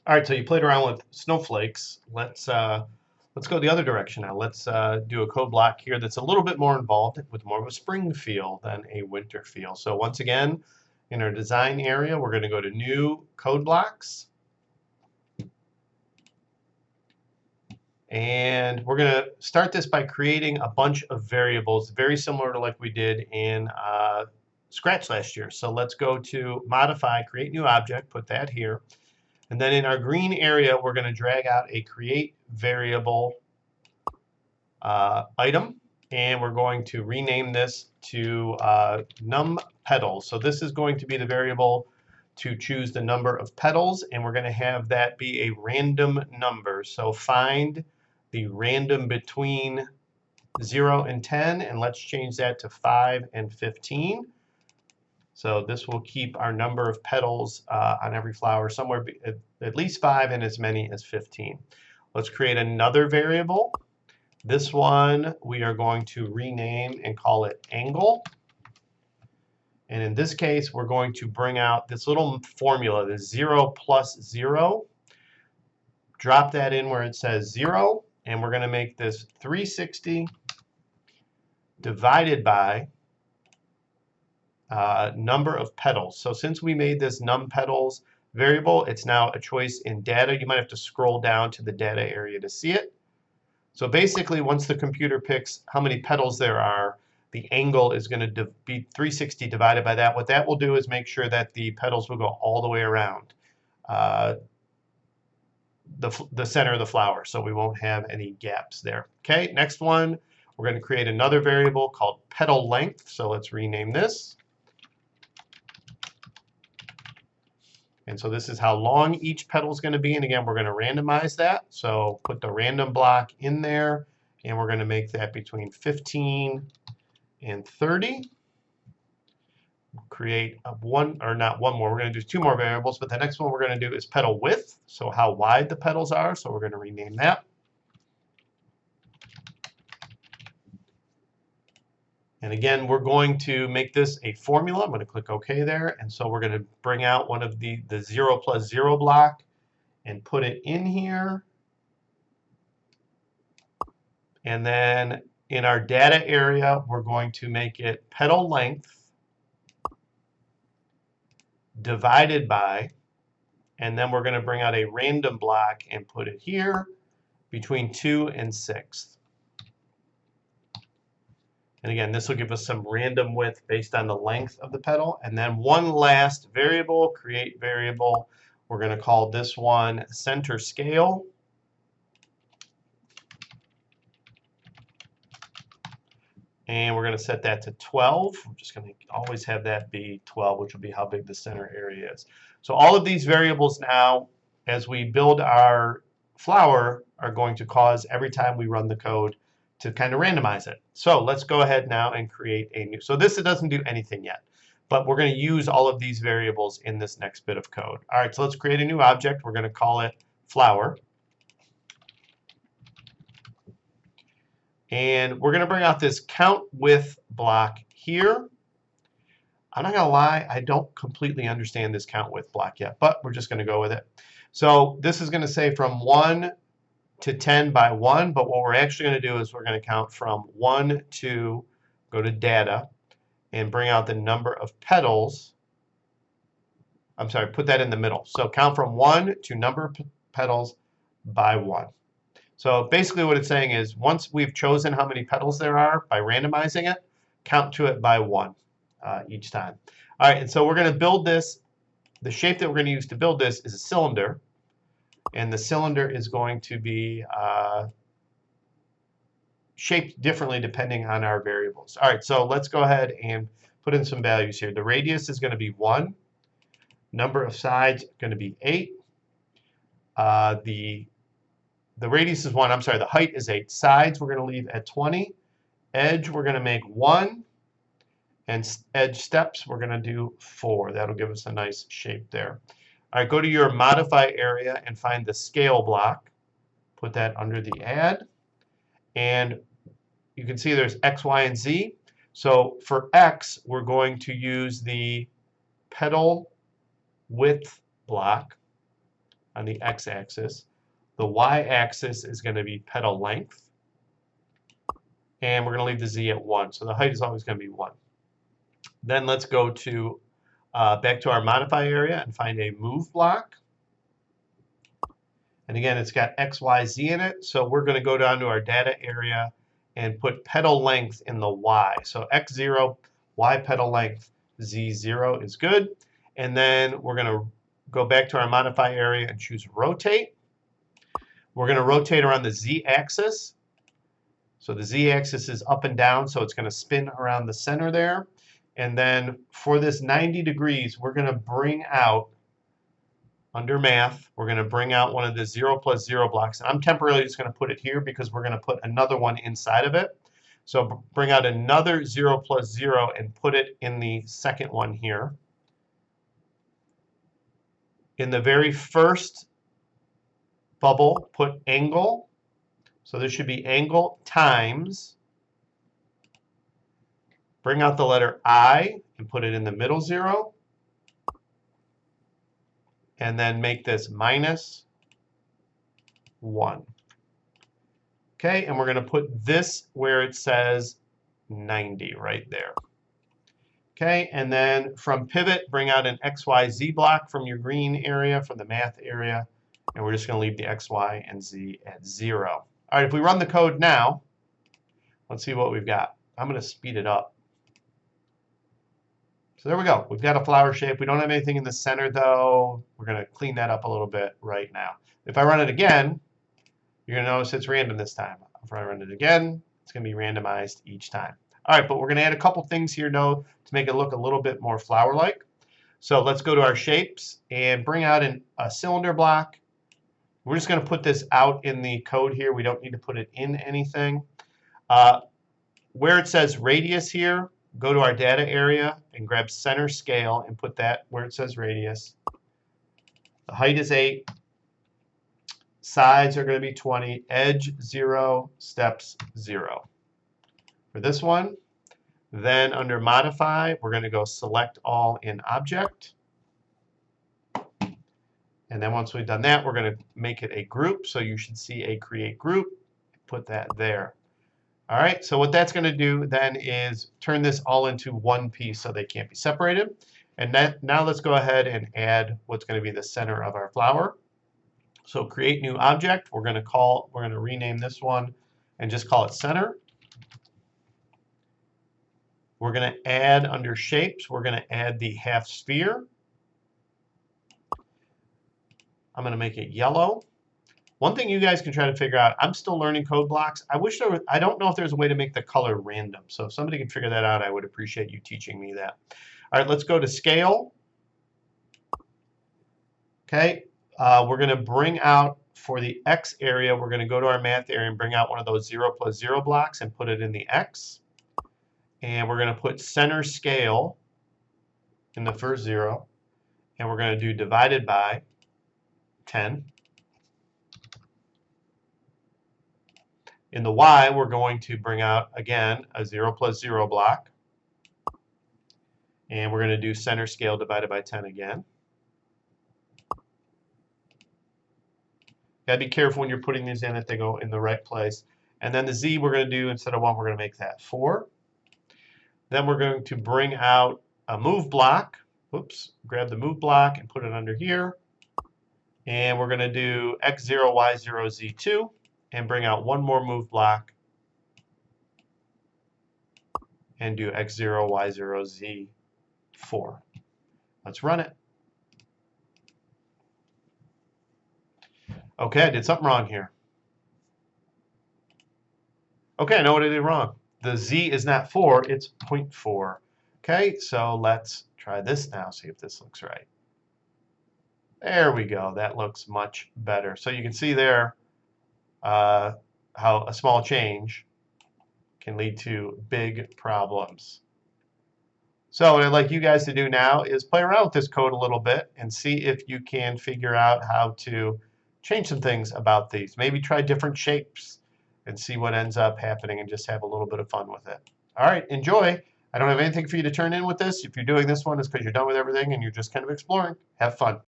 All right, so you played around with snowflakes. Let's go the other direction now. Let's do a code block here that's a little bit more involved with more of a spring feel than a winter feel. So once again, in our design area, we're going to go to New Code Blocks. And we're going to start this by creating a bunch of variables, very similar to like we did in Scratch last year. So let's go to Modify, Create New Object, put that here. And then in our green area, we're going to drag out a create variable item, and we're going to rename this to num petals. So this is going to be the variable to choose the number of petals, and we're going to have that be a random number. So find the random between 0 and 10, and let's change that to 5 and 15. So this will keep our number of petals on every flower somewhere at least 5 and as many as 15. Let's create another variable. This one we are going to rename and call it angle. And in this case, we're going to bring out this little formula, the 0 plus 0. Drop that in where it says 0, and we're going to make this 360 divided by number of petals. So since we made this num petals variable, it's now a choice in data. You might have to scroll down to the data area to see it. So basically, once the computer picks how many petals there are, the angle is going to be 360 divided by that. What that will do is make sure that the petals will go all the way around the center of the flower, so we won't have any gaps there. Okay, next one, we're going to create another variable called petal length. So let's rename this. And so this is how long each petal is going to be. And again, we're going to randomize that. So put the random block in there, and we're going to make that between 15 and 30. Create one, or not one more. We're going to do 2 more variables, but the next one we're going to do is petal width. So how wide the petals are. So we're going to rename that. And again, we're going to make this a formula. I'm going to click OK there. And so we're going to bring out one of the 0 plus 0 block and put it in here. And then in our data area, we're going to make it petal length divided by, and then we're going to bring out a random block and put it here between 2 and 6. And again, this will give us some random width based on the length of the petal. And then one last variable, create variable. We're going to call this one center scale. And we're going to set that to 12. I'm just going to always have that be 12, which will be how big the center area is. So all of these variables now, as we build our flower, are going to cause every time we run the code to kind of randomize it. So let's go ahead now and create a new. So this, it doesn't do anything yet, but we're going to use all of these variables in this next bit of code. All right, so let's create a new object. We're going to call it flower. And we're going to bring out this count width block here. I'm not going to lie, I don't completely understand this count width block yet, but we're just going to go with it. So this is going to say from 1 to 10 by 1, but what we're actually going to do is we're going to count from 1 to, go to data, and bring out the number of petals. I'm sorry, put that in the middle. So count from 1 to number of petals by 1. So basically what it's saying is once we've chosen how many petals there are by randomizing it, count to it by 1 each time. All right, and so we're going to build this. The shape that we're going to use to build this is a cylinder. And the cylinder is going to be shaped differently depending on our variables. All right, so let's go ahead and put in some values here. The radius is going to be 1. Number of sides going to be 8. The radius is 1. I'm sorry, the height is 8. Sides we're going to leave at 20. Edge we're going to make 1. And edge steps we're going to do 4. That'll give us a nice shape there. All right, go to your modify area and find the scale block. Put that under the add. And you can see there's X, Y, and Z. So for X, we're going to use the petal width block. on the x-axis. The y-axis is going to be petal length. And we're going to leave the z at 1. So the height is always going to be 1. Then let's go to back to our modify area and find a move block. And again, it's got X, Y, Z in it. So we're going to go down to our data area and put petal length in the Y. So X0, Y petal length, Z0 is good. And then we're going to go back to our modify area and choose rotate. We're going to rotate around the Z axis. So the Z axis is up and down, so it's going to spin around the center there. And then for this 90 degrees, we're going to bring out, under math, we're going to bring out one of the 0 plus 0 blocks. And I'm temporarily just going to put it here because we're going to put another one inside of it. So bring out another 0 plus 0 and put it in the second one here. In the very first bubble, put angle. So this should be angle times. Bring out the letter I and put it in the middle 0. And then make this minus 1. Okay, and we're going to put this where it says 90 right there. Okay, and then from pivot, bring out an XYZ block from your green area, from the math area, and we're just going to leave the X, Y, and Z at 0. All right, if we run the code now, let's see what we've got. I'm going to speed it up. So there we go. We've got a flower shape. We don't have anything in the center, though. We're going to clean that up a little bit right now. If I run it again, you're going to notice it's random this time. If I run it again, it's going to be randomized each time. All right, but we're going to add a couple things here, though, to make it look a little bit more flower-like. So let's go to our shapes and bring out a cylinder block. We're just going to put this out in the code here. We don't need to put it in anything. Where it says radius here, go to our data area and grab center scale and put that where it says radius. The height is 8. Sides are going to be 20. Edge 0, steps 0. For this one, then under modify, we're going to go select all in object. And then once we've done that, we're going to make it a group. So you should see a create group. Put that there. All right, so what that's going to do then is turn this all into one piece so they can't be separated. And now let's go ahead and add what's going to be the center of our flower. So create new object. We're going to rename this one and just call it center. We're going to add under shapes, we're going to add the half sphere. I'm going to make it yellow. One thing you guys can try to figure out, I'm still learning Codeblocks. I don't know if there's a way to make the color random. So if somebody can figure that out, I would appreciate you teaching me that. All right, let's go to scale. Okay, we're going to bring out for the X area, we're going to go to our math area and bring out one of those 0 plus 0 blocks and put it in the X. And we're going to put center scale in the first 0. And we're going to do divided by 10. In the Y, we're going to bring out, again, a 0 plus 0 block. And we're going to do center scale divided by 10 again. Got to be careful when you're putting these in that they go in the right place. And then the Z we're going to do, instead of 1, we're going to make that 4. Then we're going to bring out a move block. Oops, grab the move block and put it under here. And we're going to do X0, Y0, Z2. And bring out one more move block and do X0, Y0, Z4. Let's run it. Okay, I did something wrong here. Okay, I know what I did wrong. The Z is not 4, it's 0.4. Okay, so let's try this now, see if this looks right. There we go, that looks much better. So you can see there, how a small change can lead to big problems. So what I'd like you guys to do now is play around with this code a little bit and see if you can figure out how to change some things about these. Maybe try different shapes and see what ends up happening and just have a little bit of fun with it. All right, enjoy. I don't have anything for you to turn in with this. If you're doing this one, it's because you're done with everything and you're just kind of exploring. Have fun.